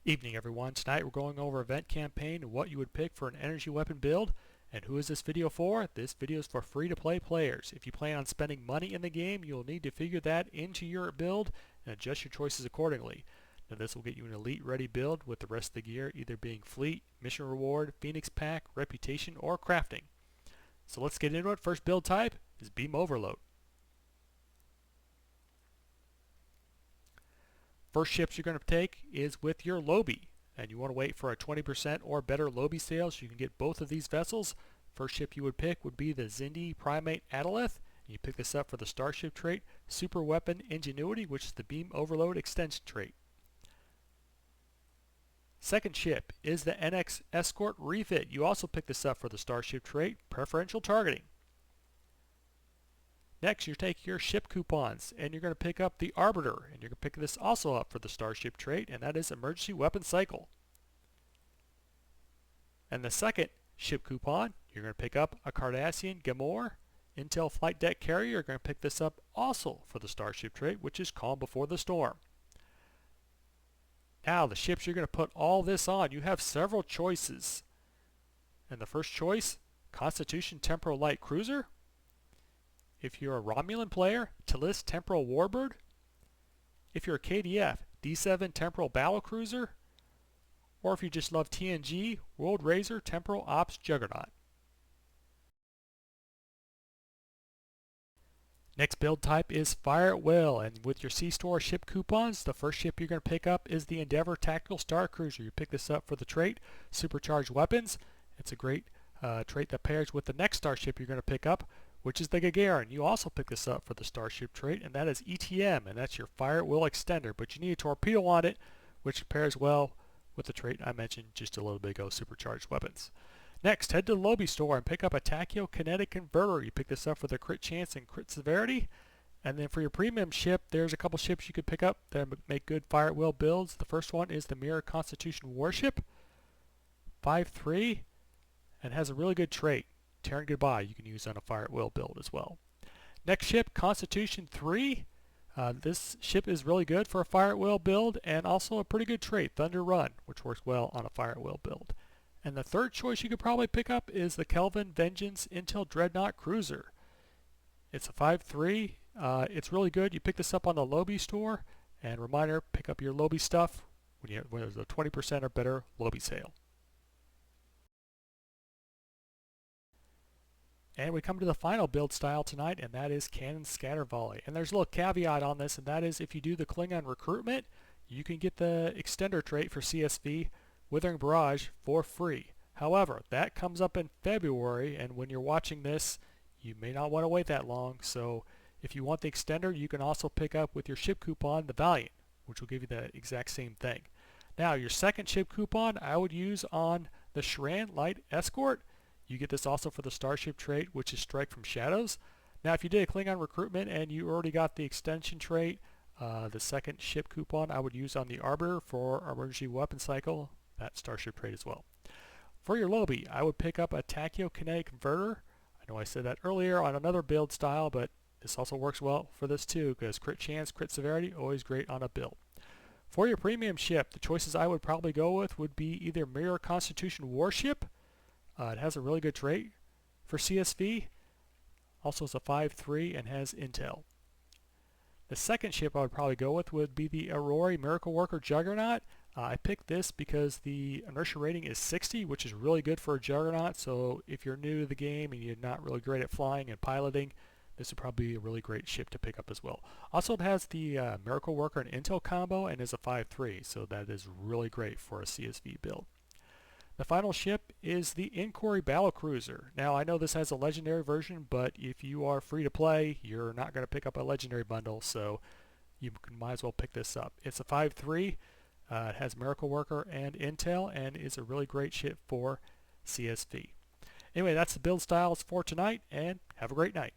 Evening everyone. Tonight we're going over event campaign and what you would pick for an energy weapon build. And who is this video for? This video is for free to play players. If you plan on spending money in the game, you'll need to figure that into your build and adjust your choices accordingly. Now this will get you an elite ready build with the rest of the gear either being fleet, mission reward, phoenix pack, reputation, or crafting. So let's get into it. First build type is beam overload. First ships you're going to take is with your Lobby, and you want to wait for a 20% or better Lobby sale so you can get both of these vessels. First ship you would pick would be the Zindi Primate Adaleth. You pick this up for the Starship trait, Super Weapon Ingenuity, which is the Beam Overload Extension trait. Second ship is the NX Escort Refit. You also pick this up for the Starship trait, Preferential Targeting. Next, you take your ship coupons, and you're going to pick up the Arbiter, and you're going to pick this also up for the Starship trait, and that is Emergency Weapon Cycle. And the second ship coupon, you're going to pick up a Cardassian Gamorrean Intel Flight Deck Carrier. You're going to pick this up also for the Starship trait, which is Calm Before the Storm. Now, the ships you're going to put all this on, you have several choices. And the first choice, Constitution Temporal Light Cruiser. If you're a Romulan player, Talis Temporal Warbird. If you're a KDF, D7 Temporal Battlecruiser. Or if you just love TNG, World Razor Temporal Ops Juggernaut. Next build type is Fire at Will, and with your C-Store ship coupons, the first ship you're going to pick up is the Endeavor Tactical Star Cruiser. You pick this up for the trait, Supercharged Weapons. It's a great trait that pairs with the next starship you're going to pick up, which is the Gagarin. You also pick this up for the Starship trait, and that is ETM, and that's your Fire at Will extender, but you need a torpedo on it, which pairs well with the trait I mentioned just a little bit ago, Supercharged Weapons. Next, head to the Lobby store and pick up a Tachyokinetic Converter. You pick this up for the crit chance and crit severity. And then for your premium ship, there's a couple ships you could pick up that make good Fire at Will builds. The first one is the Mirror Constitution Warship, 5/3, and has a really good trait, Terran Goodbye, you can use on a Fire at Will build as well. Next ship, Constitution 3. This ship is really good for a Fire at Will build and also a pretty good trait, Thunder Run, which works well on a Fire at Will build. And the third choice you could probably pick up is the Kelvin Vengeance Intel Dreadnought Cruiser. It's a 5/3. It's really good. You pick this up on the Lobby store, and reminder, pick up your Lobby stuff when there's a 20% or better Lobby sale. And we come to the final build style tonight, and that is Cannons Scatter Volley. And there's a little caveat on this, and that is if you do the Klingon recruitment, you can get the extender trait for CSV, Withering Barrage, for free. However, that comes up in February, and when you're watching this, you may not want to wait that long. So if you want the extender, you can also pick up with your ship coupon the Valiant, which will give you the exact same thing. Now, your second ship coupon I would use on the Shran Light Escort. You get this also for the Starship trait, which is Strike from Shadows. Now, if you did a Klingon recruitment and you already got the extension trait, the second ship coupon I would use on the Arbiter for Emergency Weapon Cycle, that Starship trait as well. For your Lobby, I would pick up a Tachyokinetic Converter. I know I said that earlier on another build style, but this also works well for this too, because crit chance, crit severity, always great on a build. For your premium ship, the choices I would probably go with would be either Mirror Constitution Warship. It has a really good trait for CSV. Also it's a 5/3 and has Intel. The second ship I would probably go with would be the Aurora Miracle Worker Juggernaut. I picked this because the inertia rating is 60, which is really good for a Juggernaut. So if you're new to the game and you're not really great at flying and piloting, this would probably be a really great ship to pick up as well. Also, it has the Miracle Worker and Intel combo and is a 5/3, so that is really great for a CSV build. The final ship is the Inquiry Battlecruiser. Now, I know this has a legendary version, but if you are free to play, you're not going to pick up a legendary bundle, so you might as well pick this up. It's a 5/3. It has Miracle Worker and Intel and is a really great ship for CSV. Anyway, that's the build styles for tonight, and have a great night.